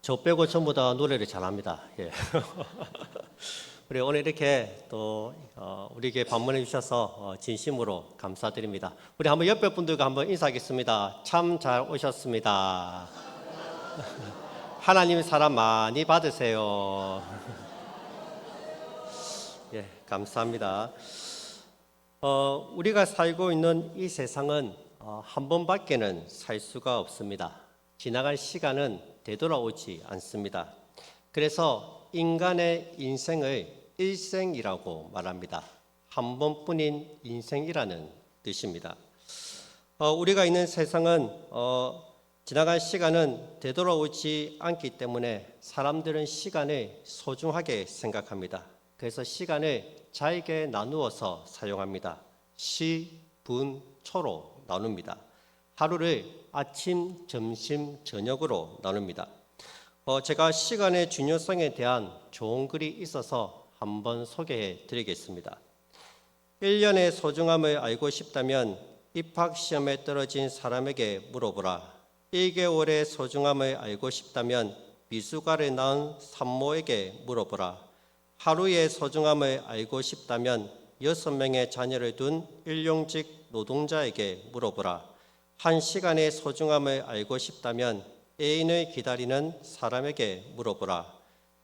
저 빼고 전부 다 노래를 잘합니다. 예. 우리 오늘 이렇게 또 우리에게 방문해 주셔서 진심으로 감사드립니다. 우리 한번 옆에 분들과 한번 인사하겠습니다. 참 잘 오셨습니다. 하나님 사랑 많이 받으세요. 예, 감사합니다. 우리가 살고 있는 이 세상은 한 번밖에는 살 수가 없습니다. 지나갈 시간은 되돌아오지 않습니다. 그래서 인간의 인생을 일생이라고 말합니다. 한 번뿐인 인생이라는 뜻입니다. 우리가 있는 세상은 지나갈 시간은 되돌아오지 않기 때문에 사람들은 시간을 소중하게 생각합니다. 그래서 시간을 잘게 나누어서 사용합니다. 시, 분, 초로 나눕니다. 하루를 아침, 점심, 저녁으로 나눕니다. 제가 시간의 중요성에 대한 좋은 글이 있어서 한번 소개해 드리겠습니다. 1년의 소중함을 알고 싶다면 입학시험에 떨어진 사람에게 물어보라. 1개월의 소중함을 알고 싶다면 미숙아를 낳은 산모에게 물어보라. 하루의 소중함을 알고 싶다면 6명의 자녀를 둔 일용직 노동자에게 물어보라. 1시간의 소중함을 알고 싶다면 애인을 기다리는 사람에게 물어보라.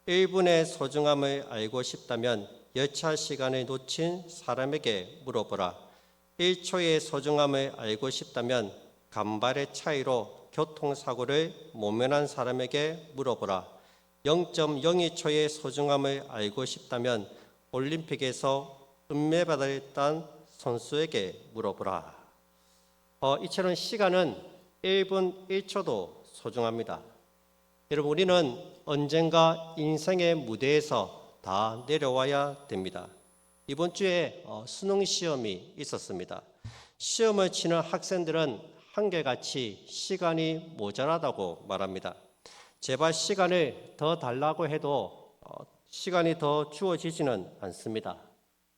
1분의 소중함을 알고 싶다면 열차 시간을 놓친 사람에게 물어보라. 1초의 소중함을 알고 싶다면 간발의 차이로 교통사고를 모면한 사람에게 물어보라. 0.02초의 소중함을 알고 싶다면 올림픽에서 은메달을 딴 선수에게 물어보라. 이처럼 시간은 1분 1초도 소중합니다. 여러분, 우리는 언젠가 인생의 무대에서 다 내려와야 됩니다. 이번 주에 수능 시험이 있었습니다. 시험을 치는 학생들은 한결같이 시간이 모자라다고 말합니다. 제발 시간을 더 달라고 해도 시간이 더 주어지지는 않습니다.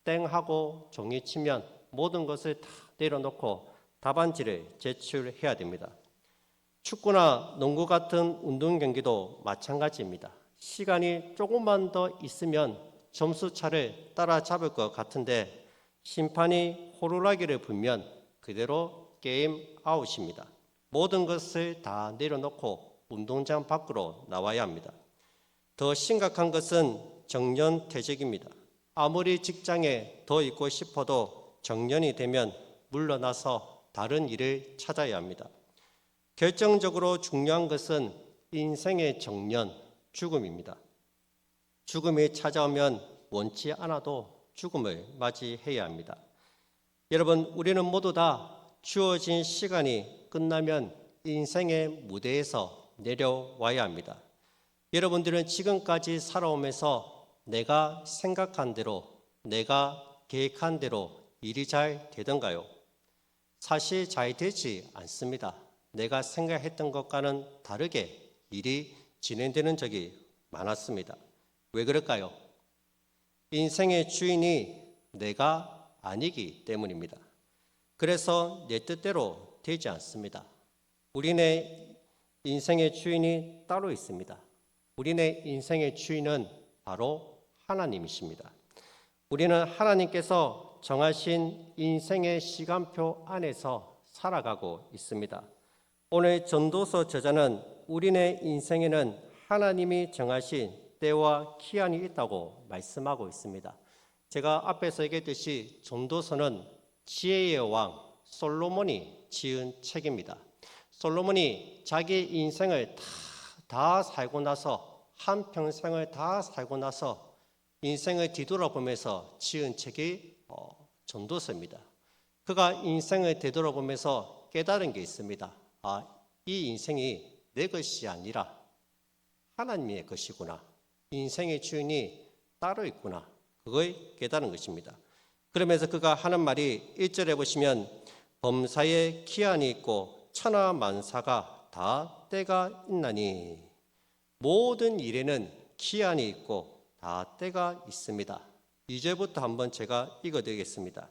땡 하고 종이 치면 모든 것을 다 내려놓고 답안지를 제출해야 됩니다. 축구나 농구 같은 운동 경기도 마찬가지입니다. 시간이 조금만 더 있으면 점수차를 따라잡을 것 같은데 심판이 호루라기를 불면 그대로 게임 아웃입니다. 모든 것을 다 내려놓고 운동장 밖으로 나와야 합니다. 더 심각한 것은 정년퇴직입니다. 아무리 직장에 더 있고 싶어도 정년이 되면 물러나서 다른 일을 찾아야 합니다. 결정적으로 중요한 것은 인생의 정년, 죽음입니다. 죽음이 찾아오면 원치 않아도 죽음을 맞이해야 합니다. 여러분, 우리는 모두 다 주어진 시간이 끝나면 인생의 무대에서 내려와야 합니다. 여러분들은 지금까지 살아오면서 내가 생각한 대로, 내가 계획한 대로 일이 잘 되던가요? 사실 잘 되지 않습니다. 내가 생각했던 것과는 다르게 일이 진행되는 적이 많았습니다. 왜 그럴까요? 인생의 주인이 내가 아니기 때문입니다. 그래서 내 뜻대로 되지 않습니다. 우리네 인생의 주인이 따로 있습니다. 우리네 인생의 주인은 바로 하나님이십니다. 우리는 하나님께서 정하신 인생의 시간표 안에서 살아가고 있습니다. 오늘 전도서 저자는 우리네 인생에는 하나님이 정하신 때와 기한이 있다고 말씀하고 있습니다. 제가 앞에서 얘기했듯이 전도서는 지혜의 왕 솔로몬이 지은 책입니다. 솔로몬이 자기 인생을 다 살고 나서 한평생을 다 살고 나서 인생을 뒤돌아보면서 지은 책이 전도서입니다. 그가 인생을 되돌아보면서 깨달은 게 있습니다. 이 인생이 내 것이 아니라 하나님의 것이구나. 인생의 주인이 따로 있구나. 그걸 깨달은 것입니다. 그러면서 그가 하는 말이 1절에 보시면 범사에 기한이 있고 천하만사가 다 때가 있나니 모든 일에는 기한이 있고 다 때가 있습니다. 2절부터 한번 제가 읽어드리겠습니다.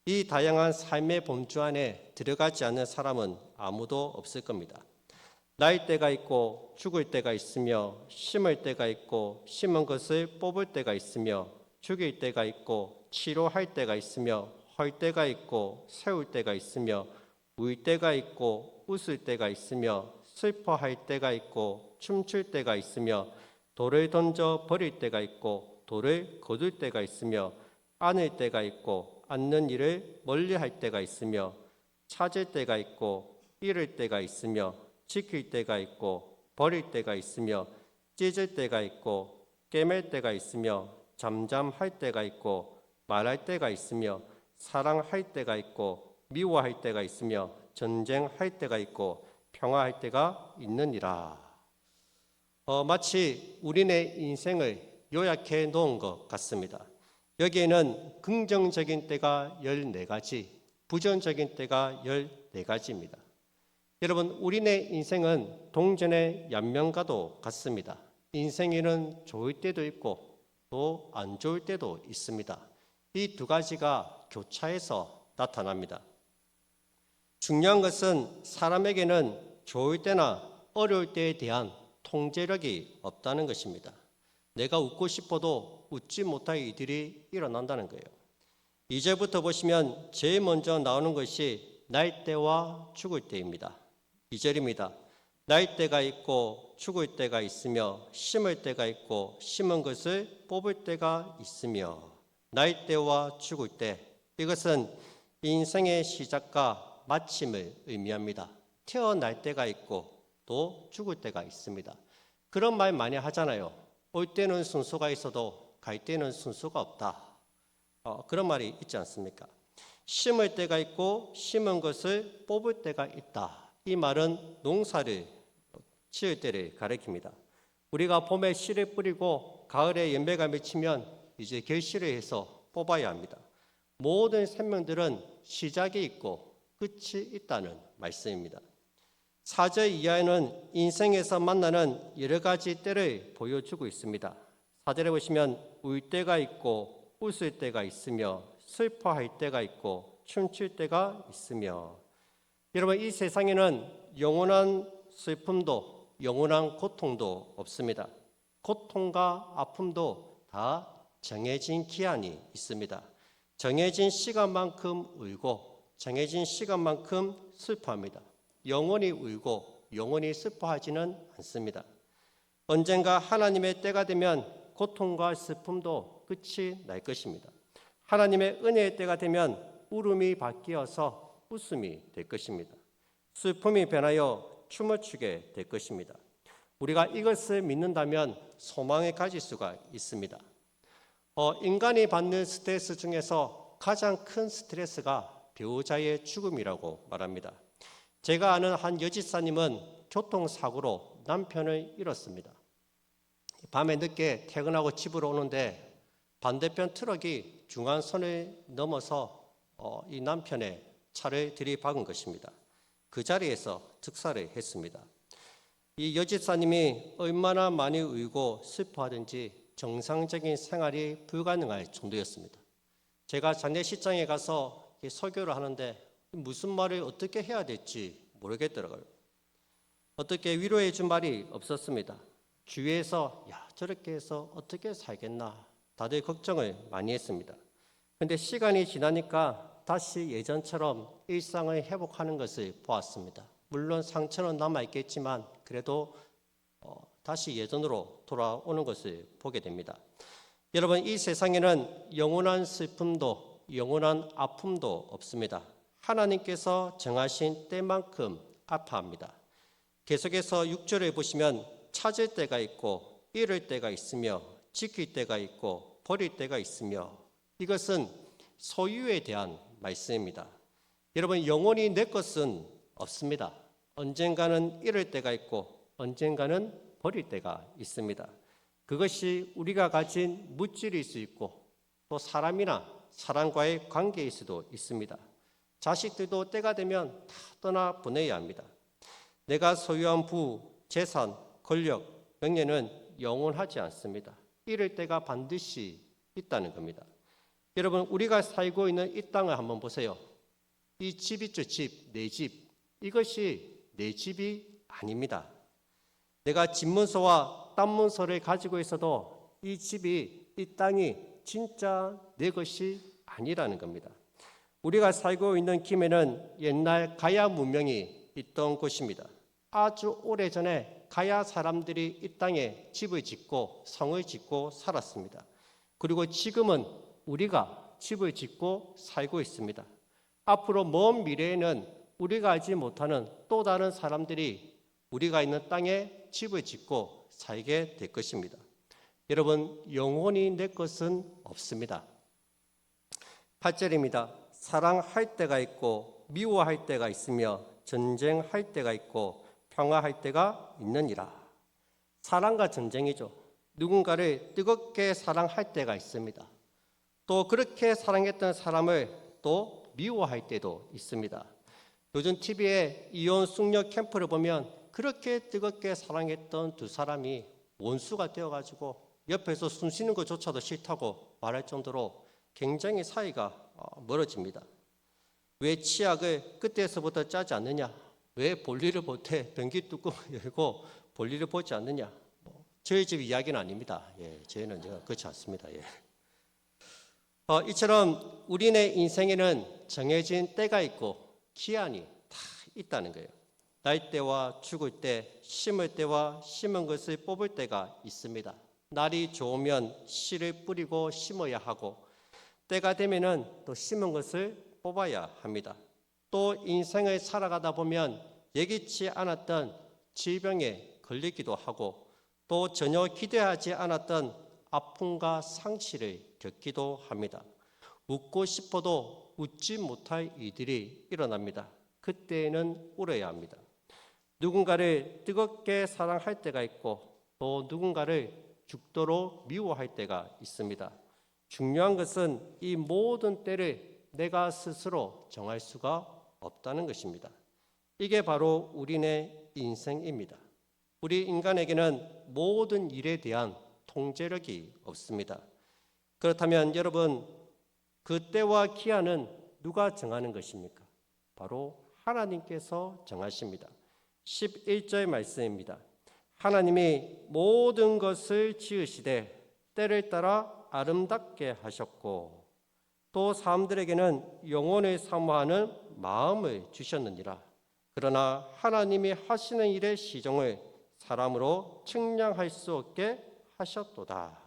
이 다양한 삶의 범주 안에 들어가지 않는 사람은 아무도 없을 겁니다. 날 때가 있고 죽을 때가 있으며 심을 때가 있고 심은 것을 뽑을 때가 있으며 죽일 때가 있고 치료할 때가 있으며 헐 때가 있고 세울 때가 있으며 울 때가 있고 웃을 때가 있으며 슬퍼할 때가 있고 춤출 때가 있으며 돌을 던져 버릴 때가 있고 돌을 거둘 때가 있으며 안을 때가 있고 앉는 일을 멀리할 때가 있으며 찾을 때가 있고 잃을 때가 있으며 지킬 때가 있고 버릴 때가 있으며 찢을 때가 있고 깨맬 때가 있으며 잠잠할 때가 있고 말할 때가 있으며 사랑할 때가 있고 미워할 때가 있으며 전쟁할 때가 있고 평화할 때가 있느니라. 마치 우리네 인생을 요약해 놓은 것 같습니다. 여기에는 긍정적인 때가 14가지, 부정적인 때가 14가지입니다. 여러분, 우리네 인생은 동전의 양면과도 같습니다. 인생에는 좋을 때도 있고 또 안 좋을 때도 있습니다. 이 두 가지가 교차해서 나타납니다. 중요한 것은 사람에게는 좋을 때나 어려울 때에 대한 통제력이 없다는 것입니다. 내가 웃고 싶어도 웃지 못할 일들이 일어난다는 거예요. 2절부터 보시면 제일 먼저 나오는 것이 날 때와 죽을 때입니다. 2절입니다. 날 때가 있고 죽을 때가 있으며 심을 때가 있고 심은 것을 뽑을 때가 있으며 날 때와 죽을 때, 이것은 인생의 시작과 마침을 의미합니다. 태어날 때가 있고 또 죽을 때가 있습니다. 그런 말 많이 하잖아요. 올 때는 순서가 있어도 갈 때는 순서가 없다. 그런 말이 있지 않습니까? 심을 때가 있고 심은 것을 뽑을 때가 있다. 이 말은 농사를 지을 때를 가리킵니다. 우리가 봄에 씨를 뿌리고 가을에 열매가 맺히면 이제 결실을 해서 뽑아야 합니다. 모든 생명들은 시작이 있고 끝이 있다는 말씀입니다. 4절 이하에는 인생에서 만나는 여러 가지 때를 보여주고 있습니다. 4절에 보시면 울 때가 있고 웃을 때가 있으며 슬퍼할 때가 있고 춤출 때가 있으며, 여러분, 이 세상에는 영원한 슬픔도 영원한 고통도 없습니다. 고통과 아픔도 다 정해진 기한이 있습니다. 정해진 시간만큼 울고 정해진 시간만큼 슬퍼합니다. 영원히 울고 영원히 슬퍼하지는 않습니다. 언젠가 하나님의 때가 되면 고통과 슬픔도 끝이 날 것입니다. 하나님의 은혜의 때가 되면 울음이 바뀌어서 웃음이 될 것입니다. 슬픔이 변하여 춤을 추게 될 것입니다. 우리가 이것을 믿는다면 소망을 가질 수가 있습니다. 인간이 받는 스트레스 중에서 가장 큰 스트레스가 배우자의 죽음이라고 말합니다. 제가 아는 한 여집사님은 교통사고로 남편을 잃었습니다. 밤에 늦게 퇴근하고 집으로 오는데 반대편 트럭이 중앙선을 넘어서 이 남편의 차를 들이박은 것입니다. 그 자리에서 즉사를 했습니다. 이 여집사님이 얼마나 많이 울고 슬퍼하든지 정상적인 생활이 불가능할 정도였습니다. 제가 장례식장에 가서 설교를 하는데 무슨 말을 어떻게 해야 될지 모르겠더라고요. 어떻게 위로해 준 말이 없었습니다. 주위에서 저렇게 해서 어떻게 살겠나 다들 걱정을 많이 했습니다. 그런데 시간이 지나니까 다시 예전처럼 일상을 회복하는 것을 보았습니다. 물론 상처는 남아있겠지만 그래도 다시 예전으로 돌아오는 것을 보게 됩니다. 여러분, 이 세상에는 영원한 슬픔도 영원한 아픔도 없습니다. 하나님께서 정하신 때만큼 아파합니다. 계속해서 6절에 보시면 찾을 때가 있고 잃을 때가 있으며 지킬 때가 있고 버릴 때가 있으며, 이것은 소유에 대한 말씀입니다. 여러분, 영원히 내 것은 없습니다. 언젠가는 잃을 때가 있고 언젠가는 버릴 때가 있습니다. 그것이 우리가 가진 물질일 수 있고 또 사람이나 사람과의 관계일 수도 있습니다. 자식들도 때가 되면 다 떠나 보내야 합니다. 내가 소유한 부, 재산, 권력, 명예는 영원하지 않습니다. 잃을 때가 반드시 있다는 겁니다. 여러분, 우리가 살고 있는 이 땅을 한번 보세요. 이 집 있죠, 집, 내 집. 이것이 내 집이 아닙니다. 내가 집문서와 땅문서를 가지고 있어도 이 집이, 이 땅이 진짜 내 것이 아니라는 겁니다. 우리가 살고 있는 김해는 옛날 가야 문명이 있던 곳입니다. 아주 오래전에 가야 사람들이 이 땅에 집을 짓고 성을 짓고 살았습니다. 그리고 지금은 우리가 집을 짓고 살고 있습니다. 앞으로 먼 미래에는 우리가 알지 못하는 또 다른 사람들이 우리가 있는 땅에 집을 짓고 살게 될 것입니다. 여러분, 영원히 내 것은 없습니다. 8절입니다. 사랑할 때가 있고 미워할 때가 있으며 전쟁할 때가 있고 평화할 때가 있느니라. 사랑과 전쟁이죠. 누군가를 뜨겁게 사랑할 때가 있습니다. 또 그렇게 사랑했던 사람을 또 미워할 때도 있습니다. 요즘 TV에 이혼 숙녀 캠프를 보면 그렇게 뜨겁게 사랑했던 두 사람이 원수가 되어가지고 옆에서 숨 쉬는 것조차도 싫다고 말할 정도로 굉장히 사이가 멀어집니다. 왜 치약을 끝에서부터 짜지 않느냐? 왜 볼일을 못해 변기 뚜껑을 열고 볼일을 보지 않느냐? 저희 집 이야기는 아닙니다. 저희는 그렇지 않습니다. 이처럼 우리네 인생에는 정해진 때가 있고 기한이 다 있다는 거예요. 날 때와 죽을 때, 심을 때와 심은 것을 뽑을 때가 있습니다. 날이 좋으면 씨를 뿌리고 심어야 하고 때가 되면은 또 심은 것을 뽑아야 합니다. 또 인생을 살아가다 보면 예기치 않았던 질병에 걸리기도 하고 또 전혀 기대하지 않았던 아픔과 상실을 겪기도 합니다. 웃고 싶어도 웃지 못할 일들이 일어납니다. 그때에는 울어야 합니다. 누군가를 뜨겁게 사랑할 때가 있고 또 누군가를 죽도록 미워할 때가 있습니다. 중요한 것은 이 모든 때를 내가 스스로 정할 수가 없다는 것입니다. 이게 바로 우리네 인생입니다. 우리 인간에게는 모든 일에 대한 통제력이 없습니다. 그렇다면 여러분, 그 때와 기한은 누가 정하는 것입니까? 바로 하나님께서 정하십니다. 11절 말씀입니다. 하나님이 모든 것을 지으시되 때를 따라 아름답게 하셨고 또 사람들에게는 영혼을 사모하는 마음을 주셨느니라. 그러나 하나님이 하시는 일의 시종을 사람으로 측량할 수 없게 하셨도다.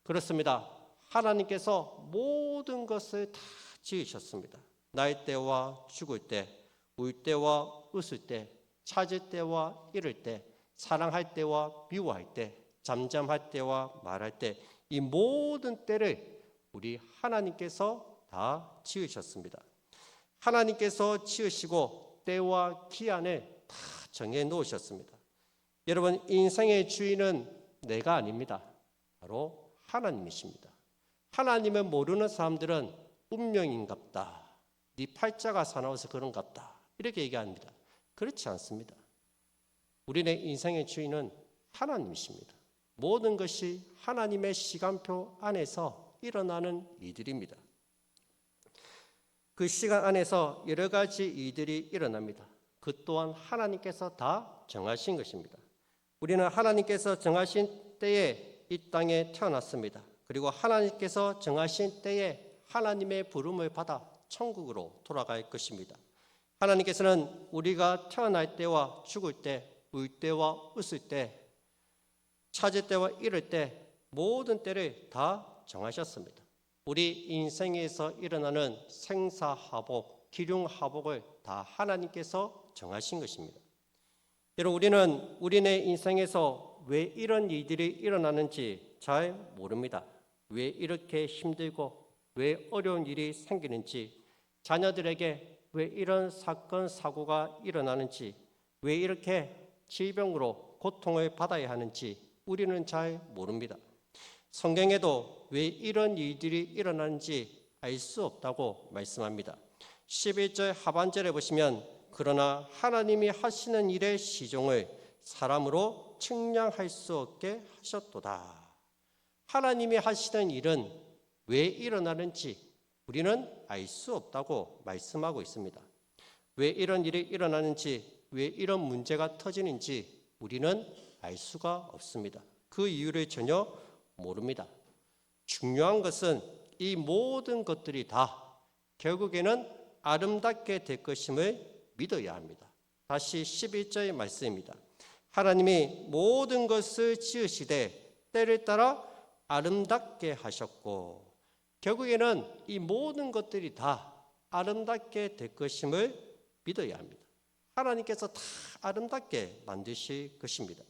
그렇습니다. 하나님께서 모든 것을 다 지으셨습니다. 날 때와 죽을 때, 울 때와 웃을 때, 찾을 때와 잃을 때, 사랑할 때와 미워할 때, 잠잠할 때와 말할 때, 이 모든 때를 우리 하나님께서 다 지으셨습니다. 하나님께서 지으시고 때와 기한을 다 정해 놓으셨습니다. 여러분, 인생의 주인은 내가 아닙니다. 바로 하나님이십니다. 하나님을 모르는 사람들은 운명인갑다. 네 팔자가 사나워서 그런갑다. 이렇게 얘기합니다. 그렇지 않습니다. 우리네 인생의 주인은 하나님이십니다. 모든 것이 하나님의 시간표 안에서 일어나는 일들입니다. 그 시간 안에서 여러 가지 일들이 일어납니다. 그 또한 하나님께서 다 정하신 것입니다. 우리는 하나님께서 정하신 때에 이 땅에 태어났습니다. 그리고 하나님께서 정하신 때에 하나님의 부름을 받아 천국으로 돌아갈 것입니다. 하나님께서는 우리가 태어날 때와 죽을 때, 울 때와 웃을 때, 찾을 때와 잃을 때 모든 때를 다 정하셨습니다. 우리 인생에서 일어나는 생사하복, 기륭하복을 다 하나님께서 정하신 것입니다. 여러분, 우리는 우리네 인생에서 왜 이런 일들이 일어나는지 잘 모릅니다. 왜 이렇게 힘들고 왜 어려운 일이 생기는지, 자녀들에게 왜 이런 사건, 사고가 일어나는지, 왜 이렇게 질병으로 고통을 받아야 하는지 우리는 잘 모릅니다. 성경에도 왜 이런 일들이 일어나는지 알 수 없다고 말씀합니다. 11절 하반절에 보시면 그러나 하나님이 하시는 일의 시종을 사람으로 측량할 수 없게 하셨도다. 하나님이 하시는 일은 왜 일어나는지 우리는 알 수 없다고 말씀하고 있습니다. 왜 이런 일이 일어나는지 왜 이런 문제가 터지는지 우리는 알 수가 없습니다. 그 이유를 전혀 모릅니다. 중요한 것은 이 모든 것들이 다 결국에는 아름답게 될 것임을 믿어야 합니다. 다시 11절의 말씀입니다. 하나님이 모든 것을 지으시되 때를 따라 아름답게 하셨고, 결국에는 이 모든 것들이 다 아름답게 될 것임을 믿어야 합니다. 하나님께서 다 아름답게 만드실 것입니다.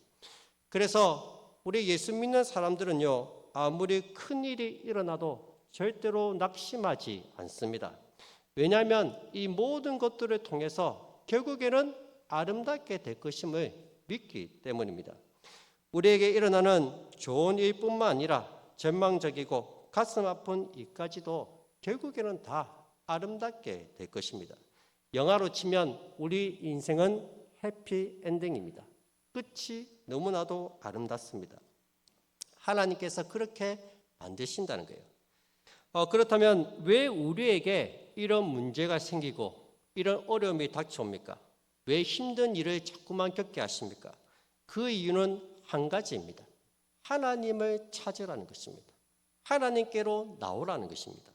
그래서 우리 예수 믿는 사람들은요, 아무리 큰 일이 일어나도 절대로 낙심하지 않습니다. 왜냐하면 이 모든 것들을 통해서 결국에는 아름답게 될 것임을 믿기 때문입니다. 우리에게 일어나는 좋은 일뿐만 아니라 전망적이고 가슴 아픈 일까지도 결국에는 다 아름답게 될 것입니다. 영화로 치면 우리 인생은 해피엔딩입니다. 끝이 너무나도 아름답습니다. 하나님께서 그렇게 만드신다는 거예요. 그렇다면 왜 우리에게 이런 문제가 생기고 이런 어려움이 닥쳐옵니까? 왜 힘든 일을 자꾸만 겪게 하십니까? 그 이유는 한 가지입니다. 하나님을 찾으라는 것입니다. 하나님께로 나오라는 것입니다.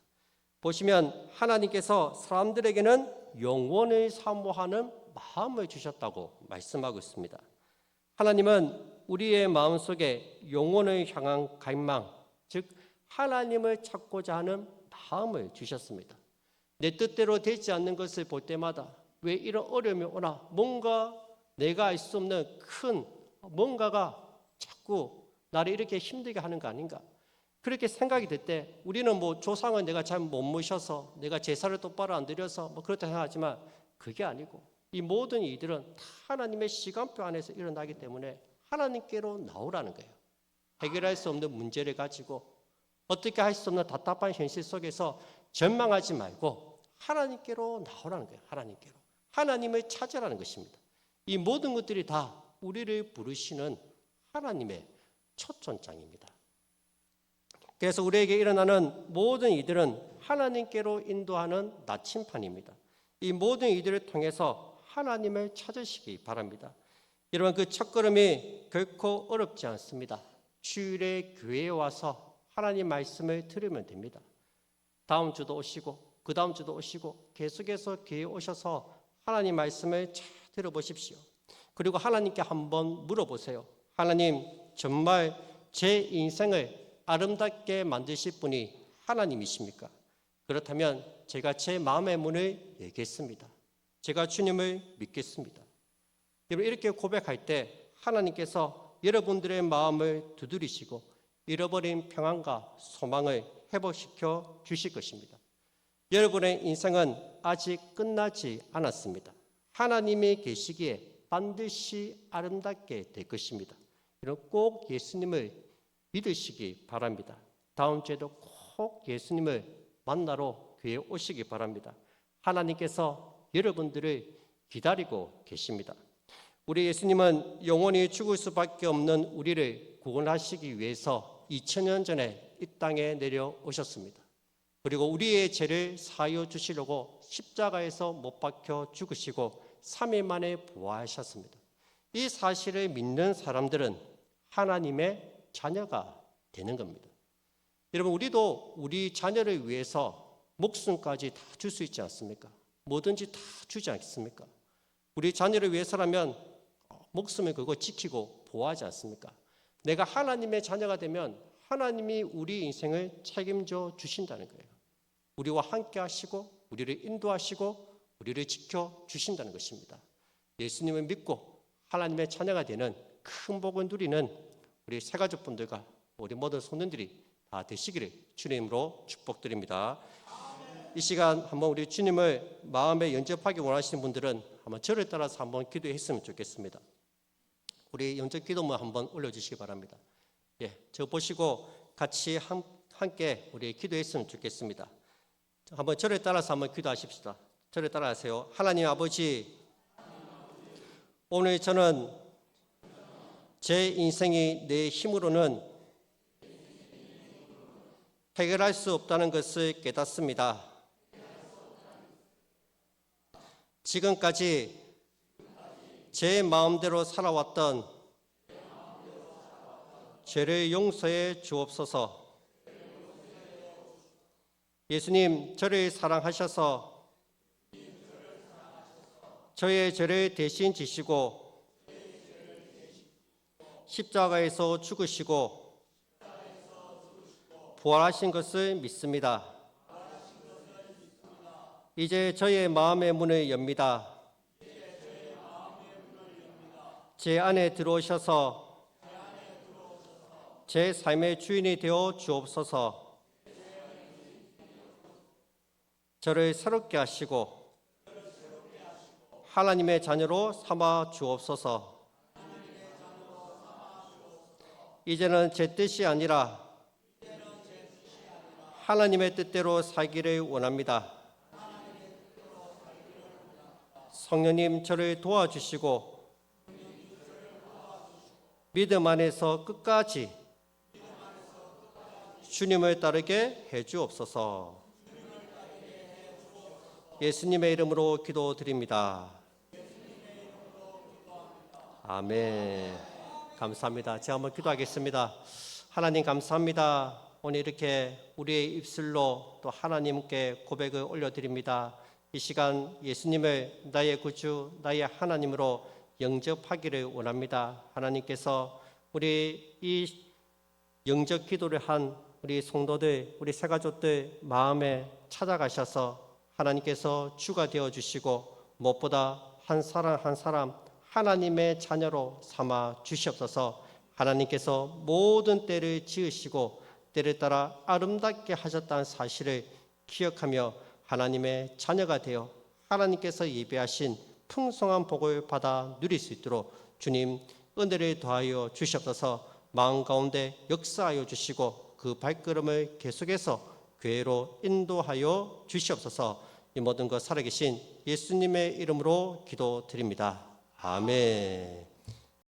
보시면 하나님께서 사람들에게는 영원을 사모하는 마음을 주셨다고 말씀하고 있습니다. 하나님은 우리의 마음속에 영원을 향한 갈망, 즉 하나님을 찾고자 하는 마음을 주셨습니다. 내 뜻대로 되지 않는 것을 볼 때마다 왜 이런 어려움이 오나, 뭔가 내가 알 수 없는 큰 뭔가가 자꾸 나를 이렇게 힘들게 하는 거 아닌가, 그렇게 생각이 될 때 우리는 조상을 내가 잘 못 모셔서 내가 제사를 똑바로 안 드려서 그렇다 생각하지만 그게 아니고 이 모든 일들은 다 하나님의 시간표 안에서 일어나기 때문에 하나님께로 나오라는 거예요. 해결할 수 없는 문제를 가지고 어떻게 할 수 없는 답답한 현실 속에서 전망하지 말고 하나님께로 나오라는 거예요. 하나님께로. 하나님을 찾으라는 것입니다. 이 모든 것들이 다 우리를 부르시는 하나님의 초청장입니다. 그래서 우리에게 일어나는 모든 이들은 하나님께로 인도하는 나침판입니다. 이 모든 이들을 통해서 하나님을 찾으시기 바랍니다. 여러분, 그 첫걸음이 결코 어렵지 않습니다. 주일에 교회에 와서 하나님 말씀을 들으면 됩니다. 다음 주도 오시고 그 다음 주도 오시고 계속해서 교회에 오셔서 하나님 말씀을 잘 들어보십시오. 그리고 하나님께 한번 물어보세요. 하나님, 정말 제 인생을 아름답게 만드실 분이 하나님이십니까? 그렇다면 제가 제 마음의 문을 열겠습니다. 제가 주님을 믿겠습니다. 여러분, 이렇게 고백할 때 하나님께서 여러분들의 마음을 두드리시고 잃어버린 평안과 소망을 회복시켜 주실 것입니다. 여러분의 인생은 아직 끝나지 않았습니다. 하나님이 계시기에 반드시 아름답게 될 것입니다. 여러분, 꼭 예수님을 믿으시기 바랍니다. 다음 주에도 꼭 예수님을 만나러 교회에 오시기 바랍니다. 하나님께서 여러분들을 기다리고 계십니다. 우리 예수님은 영원히 죽을 수밖에 없는 우리를 구원하시기 위해서 2000년 전에 이 땅에 내려오셨습니다. 그리고 우리의 죄를 사하여 주시려고 십자가에서 못 박혀 죽으시고 3일 만에 부활하셨습니다. 이 사실을 믿는 사람들은 하나님의 자녀가 되는 겁니다. 여러분, 우리도 우리 자녀를 위해서 목숨까지 다 줄 수 있지 않습니까? 뭐든지 다 주지 않습니까? 우리 자녀를 위해서라면 목숨을 걸고 지키고 보호하지 않습니까? 내가 하나님의 자녀가 되면 하나님이 우리 인생을 책임져 주신다는 거예요. 우리와 함께 하시고 우리를 인도하시고 우리를 지켜주신다는 것입니다. 예수님을 믿고 하나님의 자녀가 되는 큰 복을 누리는 우리 새가족분들과 우리 모든 손님들이 다 되시기를 주님으로 축복드립니다. 이 시간 한번 우리 주님을 마음에 영접하기 원하시는 분들은 한번 저를 따라서 한번 기도했으면 좋겠습니다. 우리 영접 기도문 한번 올려주시기 바랍니다. 저 보시고 같이 함께 우리 기도했으면 좋겠습니다. 한번 저를 따라서 한번 기도하십시다. 저를 따라하세요. 하나님 아버지, 오늘 저는 제 인생이 내 힘으로는 해결할 수 없다는 것을 깨닫습니다. 지금까지 제 마음대로 살아왔던 죄를 용서해 주옵소서. 예수님, 저를 사랑하셔서 저의 죄를 대신 지시고 십자가에서 죽으시고 부활하신 것을 믿습니다. 이제 저의 마음의 문을 엽니다. 제 안에 들어오셔서 제 삶의 주인이 되어 주옵소서. 저를 새롭게 하시고 하나님의 자녀로 삼아 주옵소서. 이제는 제 뜻이 아니라 하나님의 뜻대로 살기를 원합니다. 성령님, 저를 도와주시고 믿음 안에서 끝까지 주님을 따르게 해 주옵소서. 예수님의 이름으로 기도드립니다. 아멘. 감사합니다. 제가 한번 기도하겠습니다. 하나님 감사합니다. 오늘 이렇게 우리의 입술로 또 하나님께 고백을 올려드립니다. 이 시간 예수님을 나의 구주, 나의 하나님으로 영접하기를 원합니다. 하나님께서 우리 이 영접 기도를 한 우리 성도들, 우리 새가족들 마음에 찾아가셔서 하나님께서 주가 되어주시고 무엇보다 한 사람 한 사람 하나님의 자녀로 삼아 주시옵소서. 하나님께서 모든 때를 지으시고 때를 따라 아름답게 하셨다는 사실을 기억하며 하나님의 자녀가 되어 하나님께서 예배하신 풍성한 복을 받아 누릴 수 있도록 주님 은혜를 더하여 주시옵소서. 마음 가운데 역사하여 주시고 그 발걸음을 계속해서 교회로 인도하여 주시옵소서. 이 모든 것 살아계신 예수님의 이름으로 기도드립니다. 아멘.